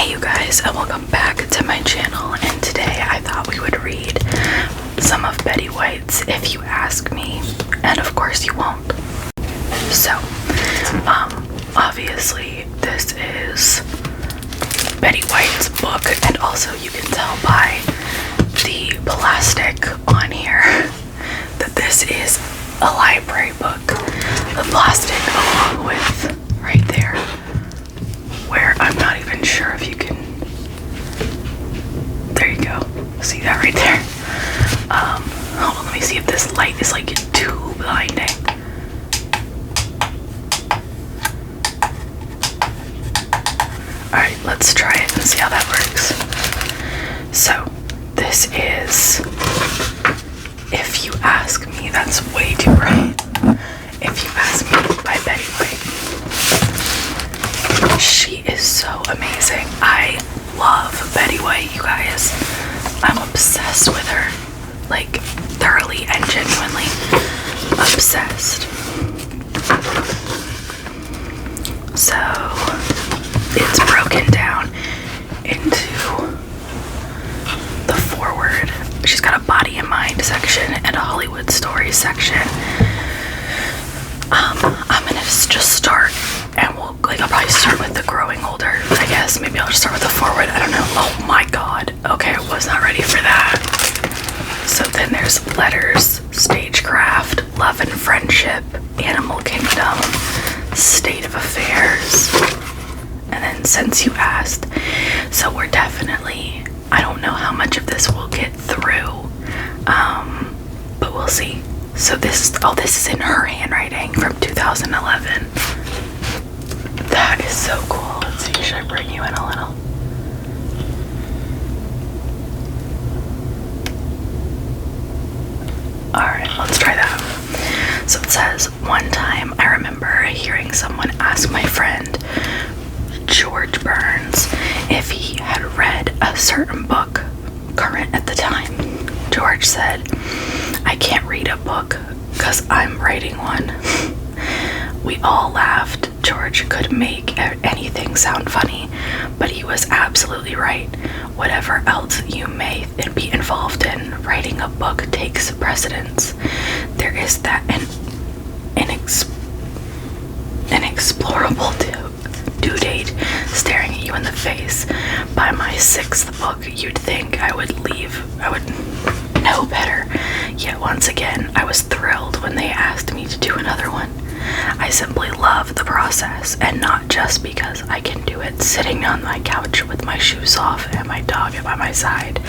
Hey you guys, and welcome back to my channel, and today I thought we would read some of Betty White's If You Ask Me, and of course you won't. So, obviously this is Betty White's book, and also you can tell by the plastic on here that this is a library book. The plastic along with right there, where I'm not even sure if you can, there you go, see that right there. Hold on, let me see if this light is like too blinding. Alright, let's try it and see how that works. So, this is If You Ask Me. That's way too bright. If You Ask Me by Betty White. She is so amazing. I love Betty White, you guys. I'm obsessed with her. Like, thoroughly and genuinely obsessed. So, it's broken down into the foreword. She's got a body and mind section and a Hollywood stories section. I'm gonna just start, and I'll probably start with the growing older, I guess. Maybe I'll just start with the forward, I don't know. Oh my god. Okay, I was not ready for that. So then there's letters, stagecraft, love and friendship, animal kingdom, state of affairs, and then since you asked. So we're definitely, I don't know how much of this we'll get through, but we'll see. So this is in her handwriting from 2011. That is so cool. Let's see, should I bring you in a little? Alright, let's try that. So it says, one time I remember hearing someone ask my friend, George Burns, if he had read a certain book current at the time. George said, I can't read a book because I'm writing one. We all laughed. George could make anything sound funny, but he was absolutely right. Whatever else you may be involved in, writing a book takes precedence. There is that inexplorable due date staring at you in the face. By my 6th book, you'd think I would know better. Yet once again, I was thrilled when they asked me to do another one. I simply love the process, and not just because I can do it sitting on my couch with my shoes off and my dog by my side.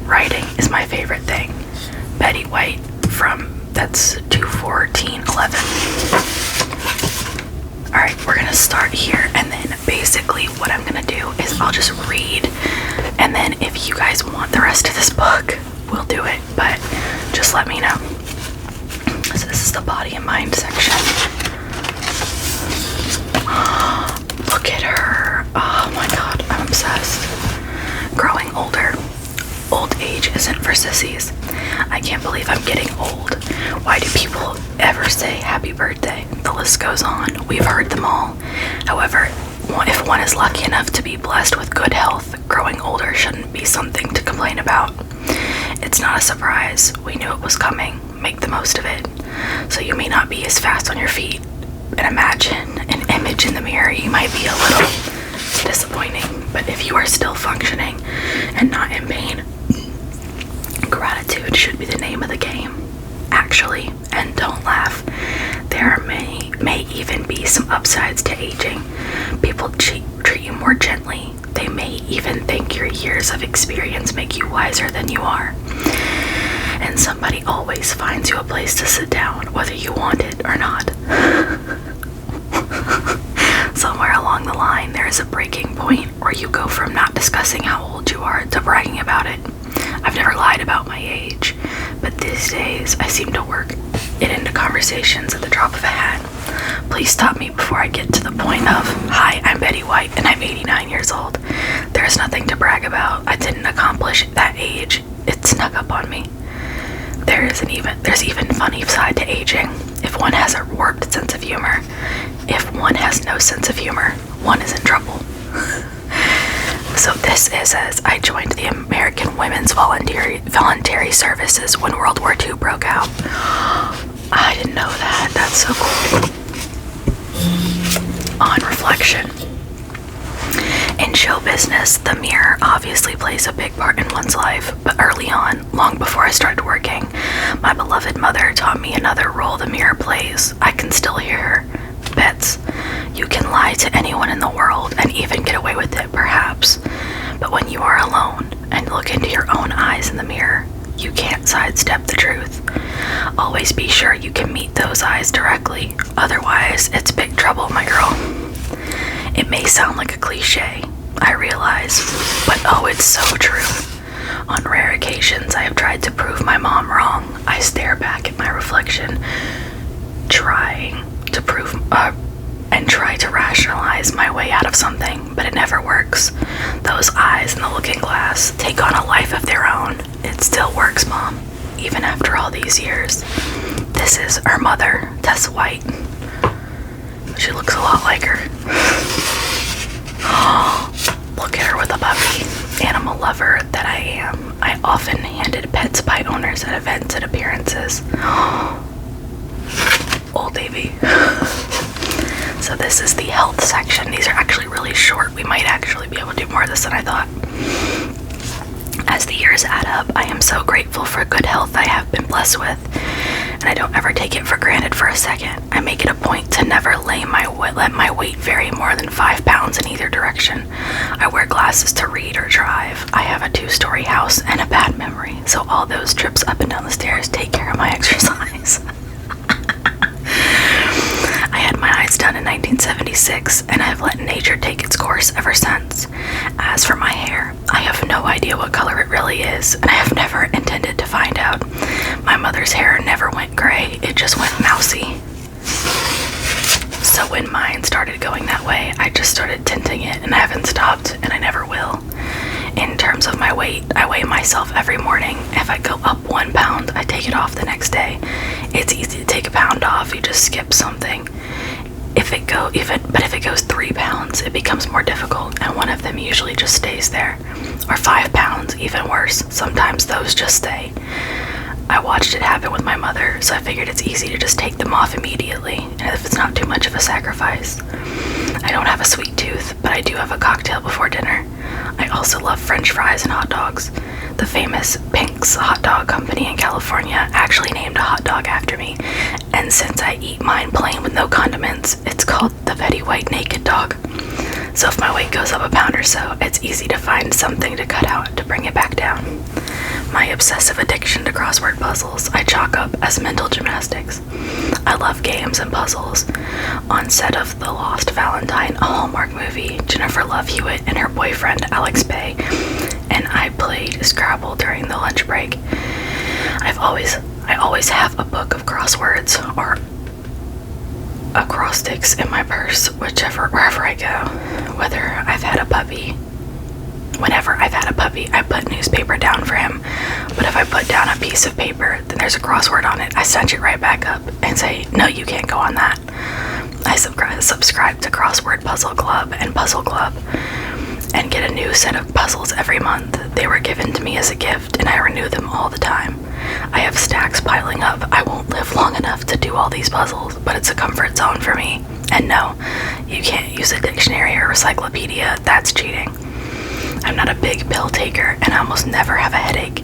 Writing is my favorite thing. Betty White that's 2/14/11. Alright, we're gonna start here, and then basically what I'm gonna do is I'll just read, and then if you guys want the rest of this book, we'll do it, but just let me know. So this is the body and mind section. Look at her. Oh my god, I'm obsessed. Growing older. Old age isn't for sissies. I can't believe I'm getting old. Why do people ever say happy birthday? The list goes on. We've heard them all. However, if one is lucky enough to be blessed with good health, growing older shouldn't be something to complain about. It's not a surprise. We knew it was coming. Make the most of it. So you may not be as fast on your feet, and imagine an image in the mirror. You might be a little disappointing, but if you are still functioning and not in pain, gratitude should be the name of the game. Actually, and don't laugh, there may even be some upsides to aging. People treat you more gently. They may even think your years of experience make you wiser than you are. And somebody always finds you a place to sit down, whether you want it or not. Somewhere along the line, there is a breaking point where you go from not discussing how old you are to bragging about it. I've never lied about my age, but these days I seem to work it into conversations at the drop of a hat. Please stop me before I get to the point of, hi, I'm Betty White and I'm 89 years old. There's nothing to brag about. I didn't accomplish that age. It snuck up on me. There's even funny side to aging. If one has a warped sense of humor, if one has no sense of humor, one is in trouble. says, I joined the American Women's Voluntary Services when World War II broke out. I didn't know that. That's so cool. On reflection. In show business, the mirror obviously plays a big part in one's life, but early on, long before I started working, my beloved mother taught me another role the mirror plays. I can still hear her. Bets. You can lie to anyone in the world and even get away with it, perhaps. But when you are alone and look into your own eyes in the mirror, you can't sidestep the truth. Always be sure you can meet those eyes directly. Otherwise, it's big trouble, my girl. It may sound like a cliche, I realize, but oh, it's so true. On rare occasions, I have tried to prove my mom wrong. I stare back at my reflection, trying to prove and try to rationalize my way out of something, but it never works. Those eyes in the looking glass take on a life of their own. It still works, Mom, even after all these years. This is her mother, Tessa White. She looks a lot like her. Look at her with a puppy. Animal lover that I am. I often handed pets by owners at events and appearances. Old Davy. So this is the health section. These are actually really short. We might actually be able to do more of this than I thought. As the years add up, I am so grateful for good health I have been blessed with, and I don't ever take it for granted for a second. I make it a point to never let my weight vary more than 5 pounds in either direction. I wear glasses to read or drive. I have a 2-story house and a bad memory, so all those trips up and down the stairs take care of my exercise. I had my eyes done in 1976, and I have let nature take its course ever since. As for my hair, I have no idea what color it really is, and I have never intended to find out. My mother's hair never went gray, it just went mousy. So when mine started going that way, I just started tinting it, and I haven't stopped, and I never will. In terms of my weight, I weigh myself every morning. If I go up 1 pound, I take it off the next day. It's easy to take a pound off, you just skip something. But if it goes 3 pounds, it becomes more difficult, and one of them usually just stays there. Or 5 pounds, even worse. Sometimes those just stay. I watched it happen with my mother, so I figured it's easy to just take them off immediately, and if it's not too much of a sacrifice. I don't have a sweet tooth, but I do have a cocktail before dinner. I also love French fries and hot dogs. The famous Pink's Hot Dog Company in California actually named a hot dog after me, and since I eat mine plain with no condiments, it's called the Betty White Naked Dog. So if my weight goes up a pound or so, it's easy to find something to cut out to bring it back down. My obsessive addiction to crossword puzzles I chalk up as mental gymnastics. I love games and puzzles. On set of The Lost Valentine, a Hallmark movie, Jennifer Love Hewitt and her boyfriend Alex Bay and I played Scrabble during the lunch break. I always have a book of crosswords or acrostics in my purse, wherever I go. Whenever I've had a puppy, I put newspaper down for him. But if I put down a piece of paper, then there's a crossword on it, I cinch it right back up and say, no, you can't go on that. I subscribe to Crossword Puzzle Club and Puzzle Club and get a new set of puzzles every month. They were given to me as a gift, and I renew them all the time. I have stacks piling up. I won't live long enough to do all these puzzles, but it's a comfort zone for me. And no, you can't use a dictionary or encyclopedia. That's cheating. I'm not a big pill taker, and I almost never have a headache.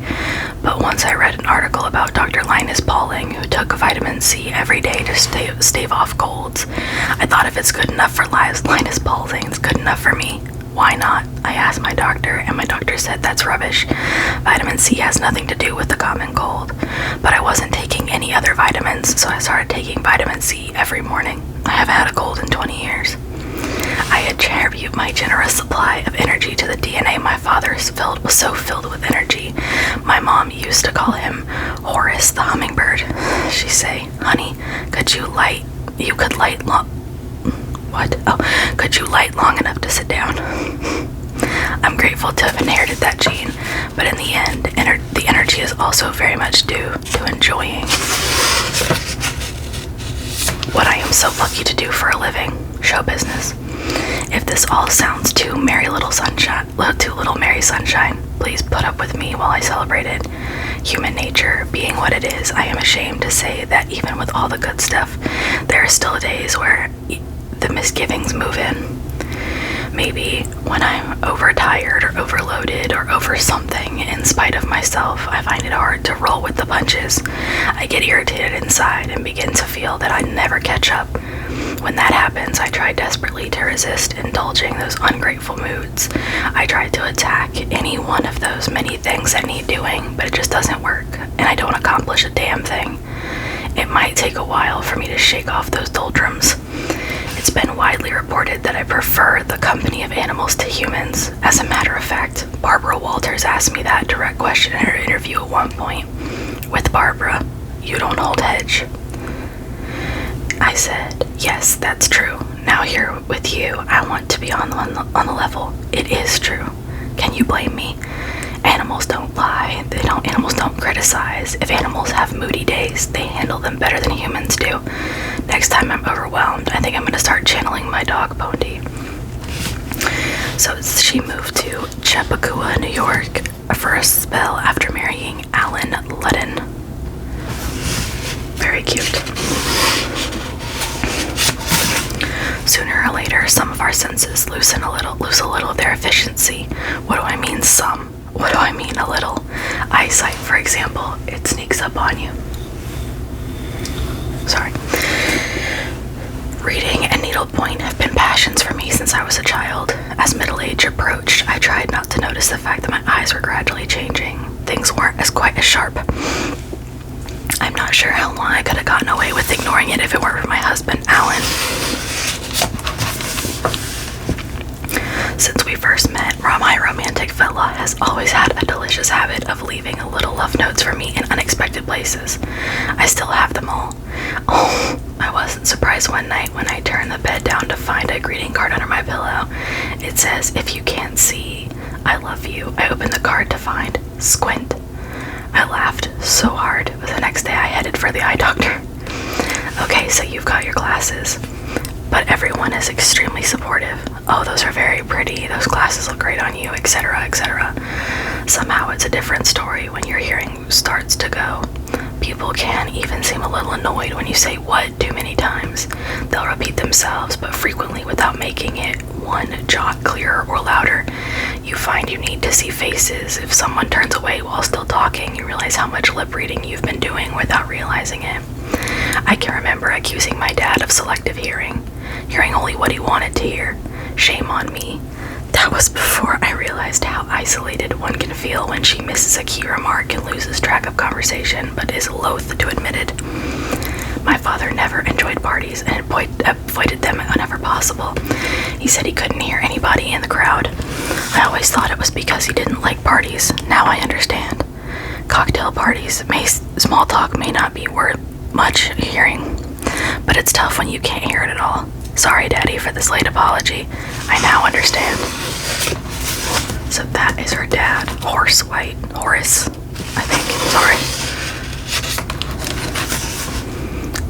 But once I read an article about Dr. Linus Pauling, who took vitamin C every day to stave off colds. I thought if it's good enough for Linus Pauling, it's good enough for me. Why not? I asked my doctor, and my doctor said that's rubbish. Vitamin C has nothing to do with the common cold. But I wasn't taking any other vitamins, so I started taking vitamin C every morning. I haven't had a cold in 20 years. I attribute my generous supply of energy to the DNA my father was so filled with energy. My mom used to call him Horace the Hummingbird. She'd say, honey, could you light long enough to sit down? I'm grateful to have inherited that gene, but in the end, the energy is also very much due to enjoying what I am so lucky to do for a living, show business. If this all sounds too Little Mary sunshine. Please put up with me while I celebrate it. Human nature being what it is, I am ashamed to say that even with all the good stuff, there are still days where the misgivings move in. Maybe when I'm overtired or overloaded or over something, in spite of myself, I find it hard to roll with the punches. I get irritated inside and begin to feel that I never catch up. When that happens, I try desperately to resist indulging those ungrateful moods. I try to attack any one of those many things that need doing, but it just doesn't work, and I don't accomplish a damn thing. It might take a while for me to shake off those doldrums. It's been widely reported that I prefer the company of animals to humans. As a matter of fact, Barbara Walters asked me that direct question in her interview at one point. With Barbara, you don't hold hedge. I said, yes, that's true. Now here with you, I want to be on the level. It is true. Can you blame me? Animals don't lie. Animals don't criticize. If animals have moody days, they handle them better than humans do. Next time I'm overwhelmed, I think I'm going to start channeling my dog, Pondy. So she moved to Chappaqua, New York for a spell after marrying Alan Ludden. Very cute. Sooner or later, some of our senses lose a little of their efficiency. What do I mean some? What do I mean a little? Eyesight, for example, it sneaks up on you. Sorry. Reading and needlepoint have been passions for me since I was a child. As middle age approached, I tried not to notice the fact that my eyes were gradually changing. Things weren't quite as sharp. I'm not sure how long I could have gotten away with ignoring it if it weren't for my husband, Alan. Since we first met, my romantic fella has always had a delicious habit of leaving little love notes for me in unexpected places. I still have them all. Oh, I wasn't surprised one night when I turned the bed down to find a greeting card under my pillow. It says, if you can't see, I love you. I opened the card to find squint. I laughed so hard, but the next day I headed for the eye doctor. Okay, so you've got your glasses, but everyone is extremely supportive. Oh, those are very pretty, those glasses look great on you, etc., etc. Somehow it's a different story when your hearing starts to go. People can even seem a little annoyed when you say what too many times. They'll repeat themselves, but frequently without making it one jot clearer or louder. You find you need to see faces. If someone turns away while still talking, you realize how much lip reading you've been doing without realizing it. I can remember accusing my dad of selective hearing only what he wanted to hear. Shame on me. That was before I realized how isolated one can feel when she misses a key remark and loses track of conversation, but is loath to admit it. My father never enjoyed parties and avoided them whenever possible. He said he couldn't hear anybody in the crowd. I always thought it was because he didn't like parties. Now I understand. Cocktail parties, small talk may not be worth much hearing, but it's tough when you can't hear it at all. Sorry, Daddy, for this late apology. I now understand. So that is her dad, Horace, I think. Sorry.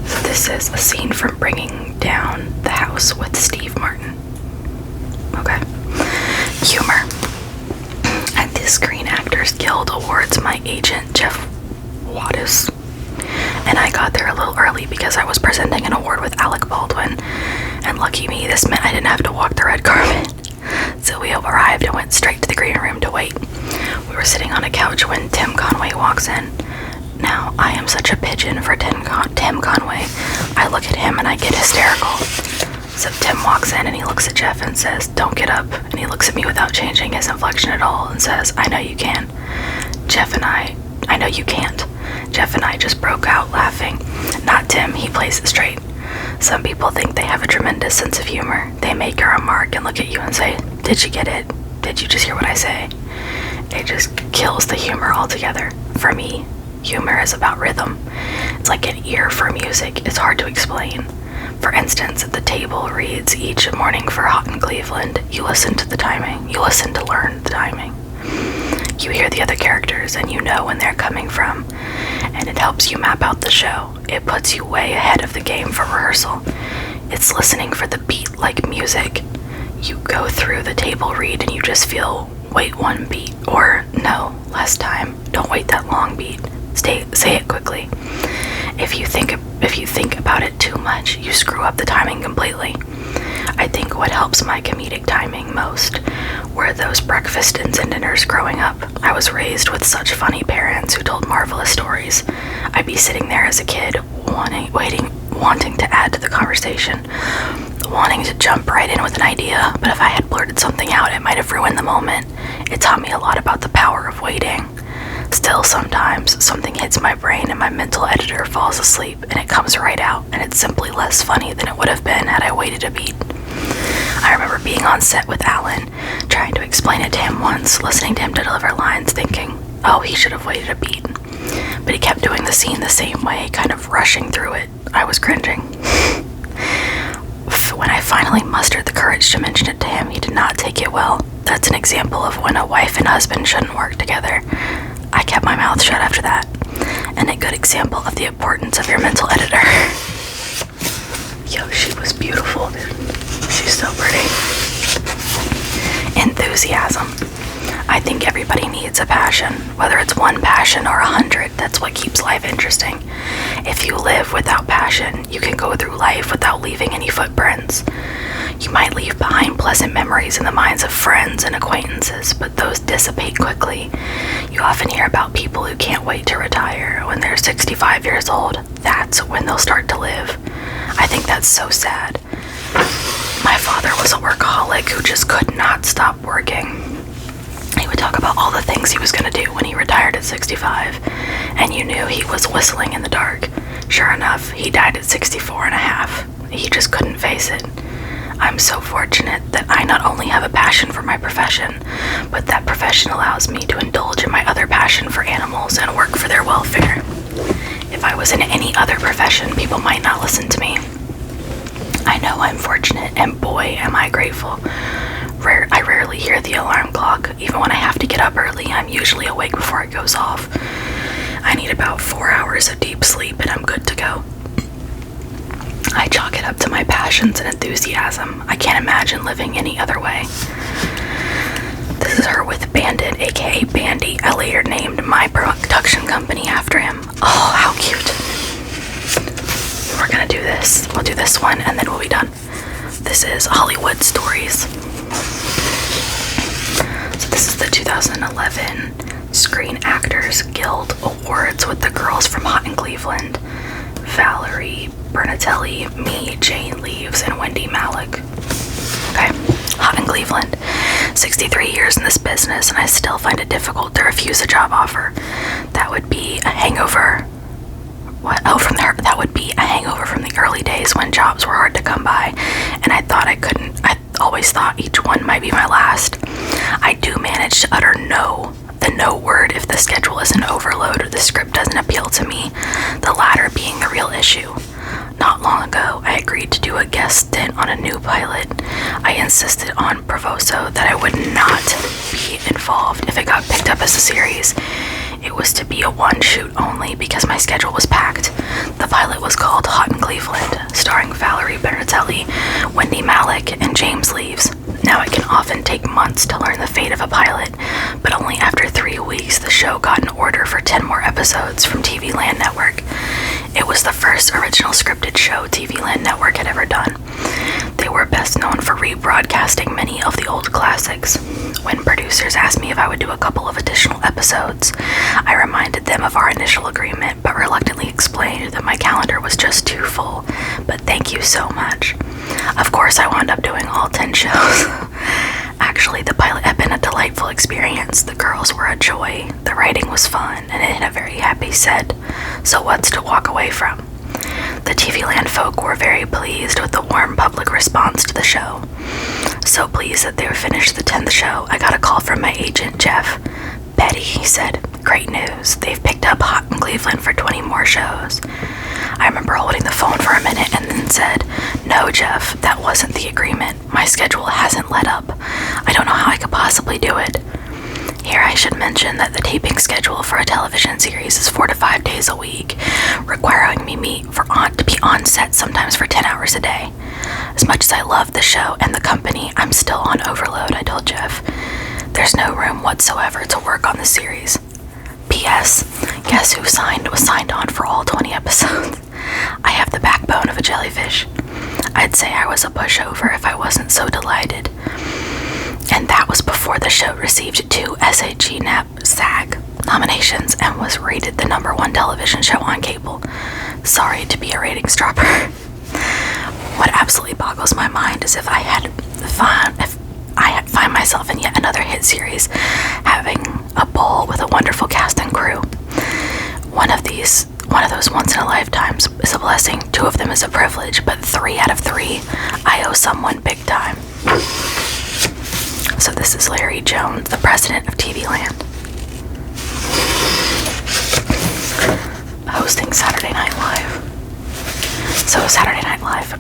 So this is a scene from Bringing Down the House with Steve Martin. Okay. Humor. At the Screen Actors Guild Awards, my agent, Jeff Wattis, and I got there a little early because I was presenting an award with Alec Baldwin, and lucky me, this meant I didn't have to walk the red carpet. So we arrived and went straight to the green room to wait. We were sitting on a couch when Tim Conway walks in. Now, I am such a pigeon for Tim Conway. I look at him and I get hysterical. So Tim walks in and he looks at Jeff and says, "Don't get up." And he looks at me without changing his inflection at all and says, "I know you can." I know you can't. Jeff and I just broke out laughing. Not Tim, he plays it straight. Some people think they have a tremendous sense of humor. They make a remark and look at you and say, "Did you get it? Did you just hear what I say?" It just kills the humor altogether. For me, humor is about rhythm. It's like an ear for music. It's hard to explain. For instance, at the table reads each morning for Houghton Cleveland. You listen to the timing. You listen to learn the timing. You hear the other characters and you know when they're coming from, and it helps you map out the show. It puts you way ahead of the game for rehearsal. It's listening for the beat like music. You go through the table read and you just feel wait one beat, or no, less time. Don't wait that long beat. Say it quickly. If you think about it too much, you screw up the timing completely. I think what helps my comedic timing most were those breakfast and dinners growing up. I was raised with such funny parents who told marvelous stories. I'd be sitting there as a kid, wanting to add to the conversation, wanting to jump right in with an idea, but if I had blurted something out, it might have ruined the moment. It taught me a lot about the power of waiting. Still, sometimes something hits my brain and my mental editor falls asleep and it comes right out, and it's simply less funny than it would have been had I waited a beat. I remember being on set with Alan, trying to explain it to him once, listening to him deliver lines, thinking, oh, he should have waited a beat. But he kept doing the scene the same way, kind of rushing through it. I was cringing. When I finally mustered the courage to mention it to him, he did not take it well. That's an example of when a wife and husband shouldn't work together. I kept my mouth shut after that, and a good example of the importance of your mental editor. Yo, she was beautiful, dude. She's so pretty. Enthusiasm. I think everybody needs a passion, whether it's one passion or 100. That's what keeps life interesting. If you live without passion, you can go through life without leaving any footprints. You might leave behind pleasant memories in the minds of friends and acquaintances, but those dissipate quickly. You often hear about people who can't wait to retire. When they're 65 years old, that's when they'll start to live. I think that's so sad. My father was a workaholic who just could not stop working. He would talk about all the things he was going to do when he retired at 65, and you knew he was whistling in the dark. Sure enough, he died at 64 and a half. He just couldn't face it. I'm so fortunate that I not only have a passion for my profession, but that profession allows me to indulge in my other passion for animals and work for their welfare. If I was in any other profession, people might not listen to me. I know I'm fortunate, and boy, am I grateful. I rarely hear the alarm clock. Even when I have to get up early, I'm usually awake before it goes off. I need about 4 hours of deep sleep and I'm good to go. I chalk it up to my passions and enthusiasm. I can't imagine living any other way. This is her with Bandit, aka Bandy. I later named my production company after him. Oh, how cute. We're gonna do this. We'll do this one and then we'll be done. This is Hollywood Stories. So this is the 2011 Screen Actors Guild Awards with the girls from Hot in Cleveland. Valerie Bernatelli, me, Jane Leaves, and Wendy Malick. Okay, Hot in Cleveland. 63 years in this business, and I still find it difficult to refuse a job offer. That would be a hangover. What? Oh, that would be a hangover from the early days when jobs were hard to come by, and I always thought each one might be my last. I do manage to utter the no word if the schedule isn't overload or the script doesn't appeal to me, the latter being the real issue. Not long ago, I agreed to do a guest stint on a new pilot. I insisted on provoso that I would not be involved if it got picked up as a series. It was to be a one shoot only because my schedule was packed. The pilot was called Hot in Cleveland, starring Valerie Bernatelli, Wendy Malick, and James Leaves. Now it can often take months to learn the fate of a pilot, but only after 3 weeks the show got an order for 10 more episodes from TV Land Network. It was the first original scripted show TV Land Network had ever done. They were best known for rebroadcasting many of the old classics. When producers asked me if I would do a couple of additional episodes, I reminded them of our initial agreement, but reluctantly explained that my calendar was just too full. But thank you so much. Of course, I wound up doing all 10 shows. Actually, the pilot had been a delightful experience. The girls were a joy, the writing was fun, and it had a very happy set. So what's to walk away from? The TV Land folk were very pleased with the warm public response to the show. So pleased that they finished the 10th show, I got a call from my agent, Jeff. Betty, he said, great news. They've picked up Hot in Cleveland for 20 more shows. I remember holding the phone for a minute and then said, no, Jeff, that wasn't the agreement. My schedule hasn't let up. I don't know how I could possibly do it. Here I should mention that the taping schedule for a television series is 4 to 5 days a week, requiring me to be on set sometimes for 10 hours a day. As much as I love the show and the company, I'm still on overload, I told Jeff. There's no room whatsoever to work on the series. P.S. Guess who was signed on for all 20 episodes? I have the backbone of a jellyfish. I'd say I was a pushover if I wasn't so delighted. And that was before the show received 2 SAG nominations and was rated the #1 television show on cable. Sorry to be a ratings dropper. What absolutely boggles my mind is if I find myself in yet another hit series, having a ball with a wonderful cast and crew. One of those once in a lifetimes is a blessing. 2 of them is a privilege, but 3 out of 3, I owe someone big time. So this is Larry Jones, the president of TV Land, hosting Saturday Night Live. So Saturday Night Live,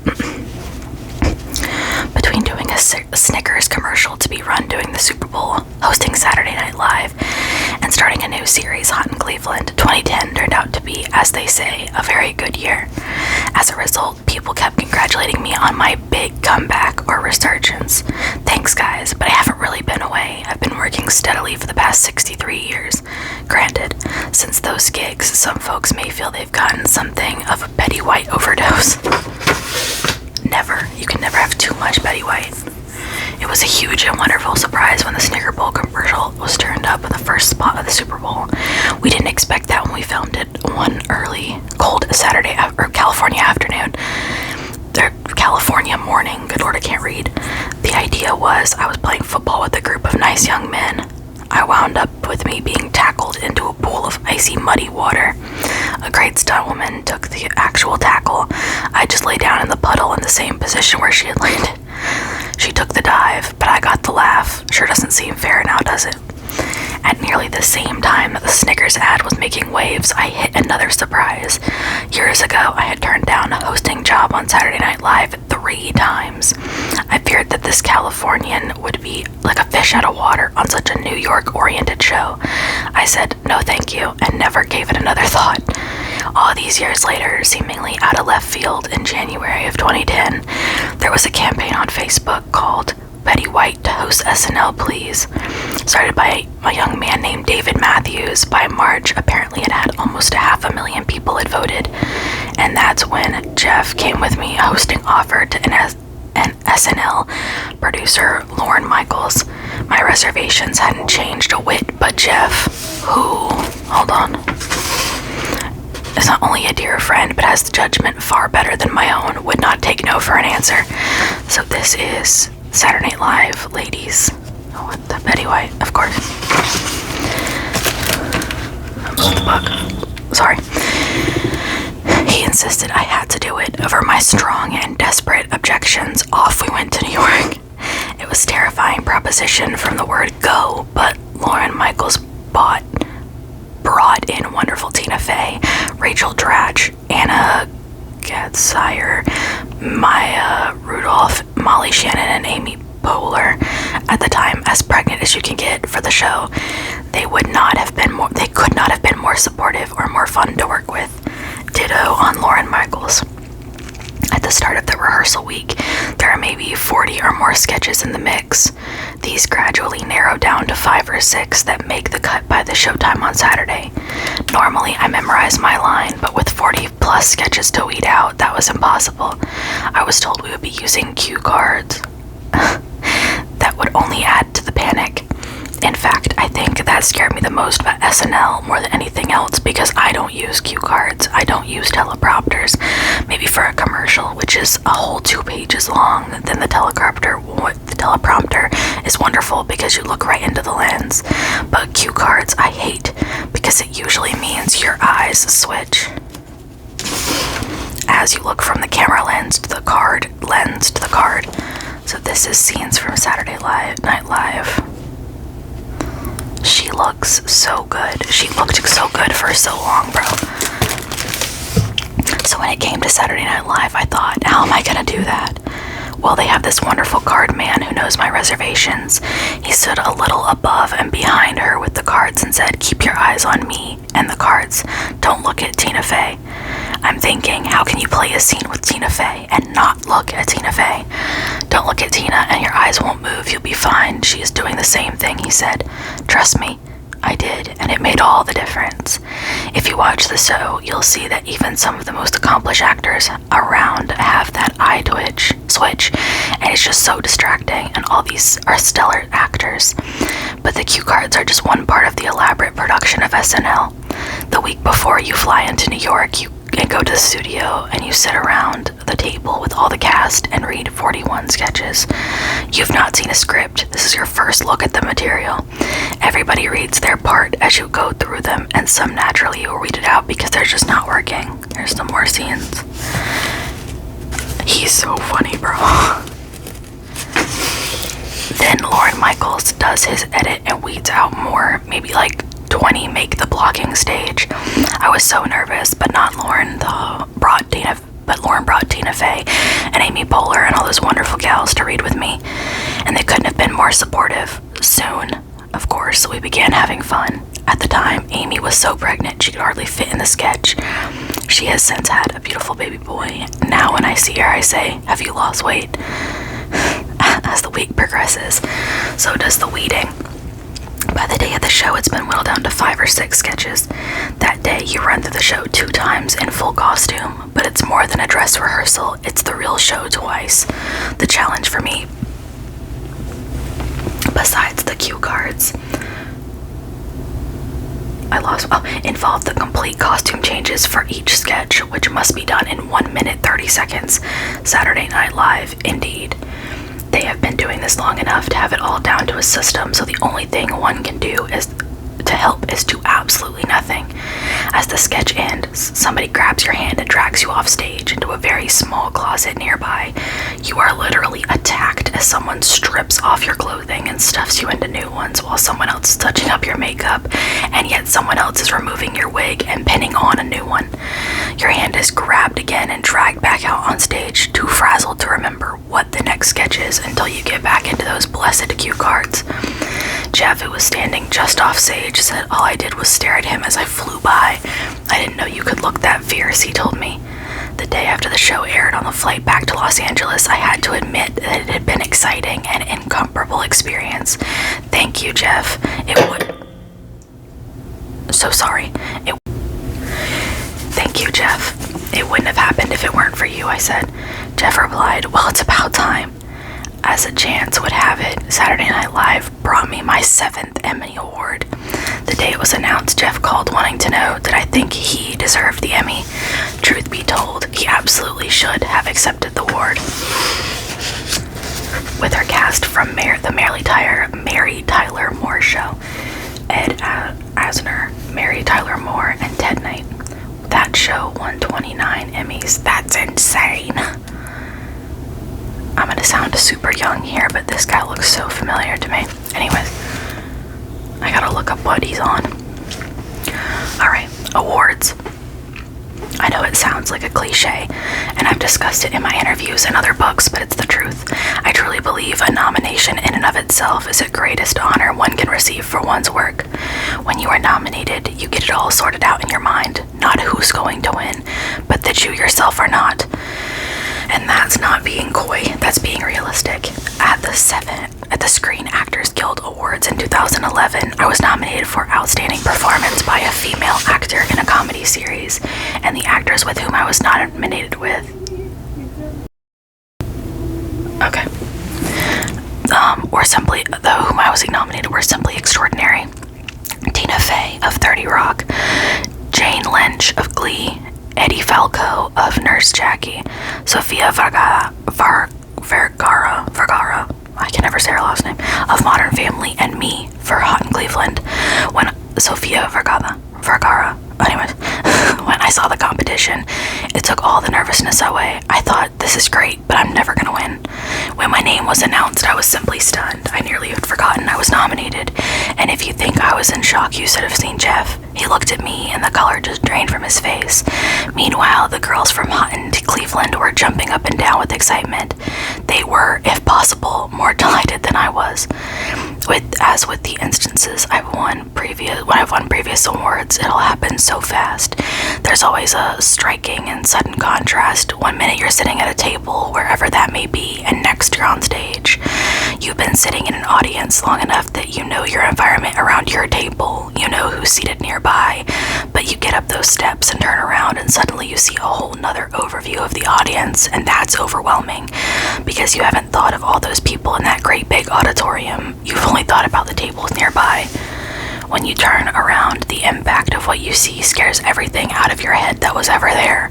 between doing a Snickers commercial to be run during the Super Bowl, hosting Saturday Night Live, and starting a new series, Hot in Cleveland, 2010 turned out to be, as they say, a very good year. As a result, people kept congratulating me on my big comeback or resurgence. Thanks, guys, but I haven't really been away. I've been working steadily for the past 63 years. Granted, since those gigs, some folks may feel they've gotten something of a Betty White overdose. Never. You can never have too much Betty White. It was a huge and wonderful surprise when the Snicker Bowl commercial was turned up in the first spot of the Super Bowl. We didn't expect that when we filmed it one early, cold Saturday or California afternoon. Or California morning. Good Lord, I can't read. The idea was I was playing football with a group of nice young men. I wound up with me being tackled into a pool of icy, muddy water. A great stunt woman took the actual tackle. I just lay down in the puddle in the same position where she had landed. She took the dive, but I got the laugh. Sure doesn't seem fair now, does it? At nearly the same time that the Snickers ad was making waves, I hit another surprise. Years ago, I had turned down a hosting job on Saturday Night Live 3 times. I feared that this Californian would be like a fish out of water on such a New York-oriented show. I said no thank you and never gave it another thought. All these years later, seemingly out of left field, in January of 2010, there was a campaign on Facebook called Betty White to host SNL, please. Started by a young man named David Matthews. By March, apparently it had almost 500,000 people had voted. And that's when Jeff came with me, a hosting offer to an SNL producer, Lorne Michaels. My reservations hadn't changed a whit, but Jeff, hold on, is not only a dear friend, but has the judgment far better than my own, would not take no for an answer. So this is Saturday Night Live, ladies. Oh, what the Betty White, of course. Sorry. He insisted I had to do it. Over my strong and desperate objections, off we went to New York. It was a terrifying proposition from the word go, but Lorne Michaels brought in wonderful Tina Fey, Rachel Dratch, Anna Gadsire, Maya Rudolph, Molly Shannon, and Amy Poehler. At the time, as pregnant as you can get for the show, they could not have been more supportive or more fun to work with. Ditto on Lorne Michaels. At the start of the rehearsal week, there are maybe 40 or more sketches in the mix. These gradually narrow down to 5 or 6 that make the cut by the showtime on Saturday. Normally, I memorize my line, but with 40 plus sketches to weed out, that was impossible. I was told we would be using cue cards. That would only add to the panic. In fact, I think that scared me the most about SNL more than anything else, because I don't use cue cards. I don't use teleprompters. Maybe for a commercial, which is a whole 2 pages long, then the teleprompter is wonderful because you look right into the lens. But cue cards I hate because it usually means your eyes switch as you look from the camera lens to the card. So this is scenes from Saturday Night Live. She looks so good. She looked so good for so long, bro. So when it came to Saturday Night Live, I thought, how am I gonna do that? Well, they have this wonderful card man who knows my reservations. He stood a little above and behind her with the cards and said, keep your eyes on me and the cards. Don't look at Tina Fey. I'm thinking, how can you play a scene with Tina Fey and not look at Tina Fey? Don't look at Tina and your eyes won't move. You'll be fine. She is doing the same thing, he said. Trust me. I did, and it made all the difference. If you watch the show, you'll see that even some of the most accomplished actors around have that eye switch, and it's just so distracting, and all these are stellar actors. But the cue cards are just one part of the elaborate production of SNL. The week before you fly into New York, you can go to the studio and you sit around the table with all the cast and read 41 sketches. You've not seen a script. This is your first look at the material. Everybody reads their part as you go through them, and some naturally will read it out because they're just not working. Here's some more scenes. He's so funny, bro. Then Lorne Michaels does his edit and weeds out more, maybe like 20 make the blocking stage. I was so nervous, but not Lorne. Lorne brought Tina Fey and Amy Poehler and all those wonderful gals to read with me, and they couldn't have been more supportive. Soon, of course, we began having fun. At the time, Amy was so pregnant she could hardly fit in the sketch. She has since had a beautiful baby boy. Now when I see her, I say, "Have you lost weight?" As the week progresses, so does the weeding. By the day of the show, it's been whittled down to 5 or 6 sketches. That day, you run through the show 2 times in full costume, but it's more than a dress rehearsal. It's the real show twice. The challenge for me, besides the cue cards, involved the complete costume changes for each sketch, which must be done in 1 minute 30 seconds. Saturday Night Live, indeed. They have been doing this long enough to have it all down to a system, so the only thing one can do is do absolutely nothing. As the sketch ends, somebody grabs your hand and drags you off stage into a very small closet nearby. You are literally attacked as someone strips off your clothing and stuffs you into new ones while someone else is touching up your makeup, and yet someone else is removing your wig and pinning on a new one. Your hand is grabbed again and dragged back out on stage, too frazzled to remember what the next sketch is until you get back into those blessed cue cards. Jeff, who was standing just off stage, said all I did was stare at him as I flew by. I didn't know you could look that fierce, he told me. The day after the show aired on the flight back to Los Angeles, I had to admit that it had been exciting and an incomparable experience. Thank you, Jeff. Thank you, Jeff. It wouldn't have happened if it weren't for you, I said. Jeff replied, well, it's about time. As a chance would have it, Saturday Night Live brought me my 7th Emmy Award. The day it was announced, Jeff called wanting to know that I think he deserved the Emmy. Truth be told, he absolutely should have accepted the award. With her cast from the Mary Tyler Moore Show, Ed Asner, Mary Tyler Moore, and Ted Knight. That show won 29 Emmys. That's insane. I'm gonna sound super young here, but this guy looks so familiar to me. Anyways, I gotta look up what he's on. Alright, awards. I know it sounds like a cliche, and I've discussed it in my interviews and other books, but it's the truth. I truly believe a nomination in and of itself is the greatest honor one can receive for one's work. When you are nominated, you get it all sorted out in your mind, not who's going to win, but that you yourself are not. And that's not being coy, that's being realistic. At the Screen Actors Guild Awards in 2011, I was nominated for Outstanding Performance by a Female Actor in a Comedy Series, and the actors with whom I was nominated with were simply extraordinary. Tina Fey of 30 Rock, Jane Lynch of Glee, Eddie Falco of Nurse Jackie, Sofia Vergara, I can never say her last name, of Modern Family, and me for Hot in Cleveland. When I saw the competition, it took all the nervousness away. I thought, this is great, but I'm never gonna win. When my name was announced, I was simply stunned. I nearly had forgotten I was nominated, and if you think I was in shock, you should have seen Jeff. He looked at me, and the color just drained from his face. Meanwhile, the girls from Hot in Cleveland were jumping up and down with excitement. They were, if possible, more delighted than I was. As with the instances when I've won previous awards, it'll happen so fast. There's always a striking and sudden contrast. One minute you're sitting at a table, wherever that may be, and next you're on stage. You've been sitting in an audience long enough that you know your environment around your table, you know who's seated nearby, but you get up those steps and turn around and suddenly you see a whole nother overview of the audience, and that's overwhelming because you haven't thought of all those people in that great big auditorium. You've only thought about the tables nearby. When you turn around, the impact of what you see scares everything out of your head that was ever there.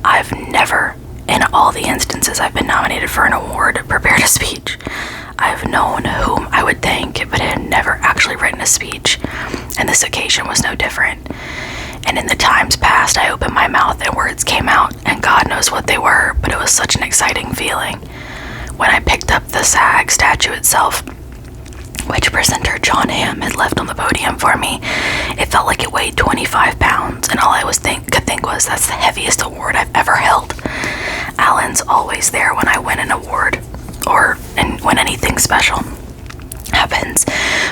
I've never, in all the instances I've been nominated for an award, prepared a speech. I've known whom I would thank, but had never actually written a speech, and this occasion was no different. And in the times past, I opened my mouth and words came out, and God knows what they were, but it was such an exciting feeling. When I picked up the SAG statue itself, which presenter John Hamm had left on the podium for me, it felt like it weighed 25 pounds, and all I could think was, that's the heaviest award I've ever held. Alan's always there when I win an award, and when anything special happens,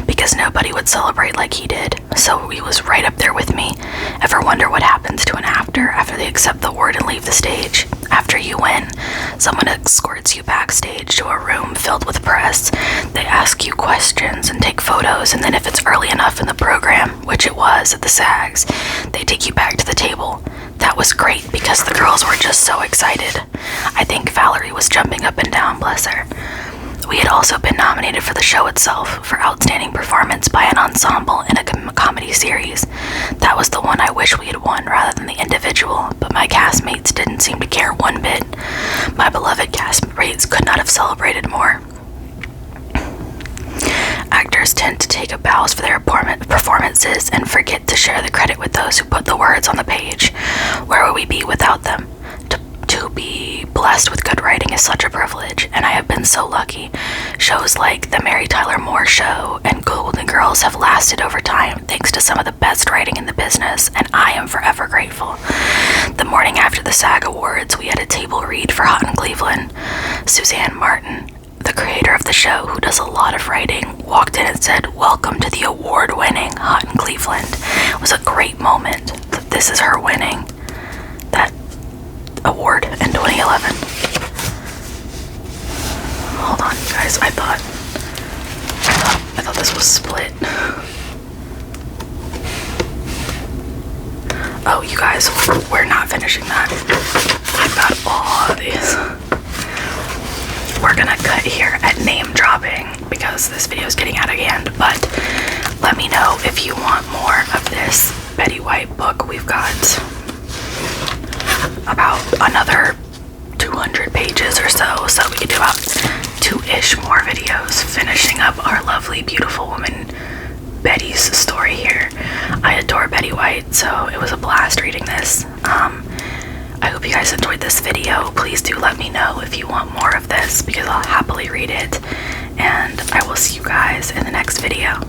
because nobody would celebrate like he did, so he was right up there with me. Ever wonder what happens to an actor after they accept the award and leave the stage? After you win, someone escorts you backstage to a room filled with press. They ask you questions and take photos, and then if it's early enough in the program, which it was at the SAGs, they take you back to the table. That was great because the girls were just so excited. I think Valerie was jumping up and down, bless her. We had also been nominated for the show itself for outstanding performance by an ensemble in a comedy series. That was the one I wish we had won rather than the individual, but my castmates didn't seem to care one bit. My beloved castmates could not have celebrated more. Actors tend to take up bows for their performances and forget to share the credit with those who put the words on the page. Where would we be without them? To be blessed with good writing is such a privilege, and I have been so lucky. Shows like The Mary Tyler Moore Show and Golden Girls have lasted over time thanks to some of the best writing in the business, and I am forever grateful. The morning after the SAG Awards, we had a table read for Hot in Cleveland. Suzanne Martin, the creator of the show, who does a lot of writing, walked in and said, "Welcome to the award-winning Hot in Cleveland." It was a great moment that this is her winning that award in 2011. Hold on, you guys. I thought this was split. Oh, you guys, we're not finishing that. I've got all of these. We're gonna cut here at name dropping because this video is getting out of hand, but let me know if you want more of this Betty White book. We've got about another 200 pages or so we could do about 2-ish more videos finishing up our lovely, beautiful woman Betty's story here. I adore Betty White, so it was a blast reading this. I hope you guys enjoyed this video. Please do let me know if you want more of this because I'll happily read it, and I will see you guys in the next video.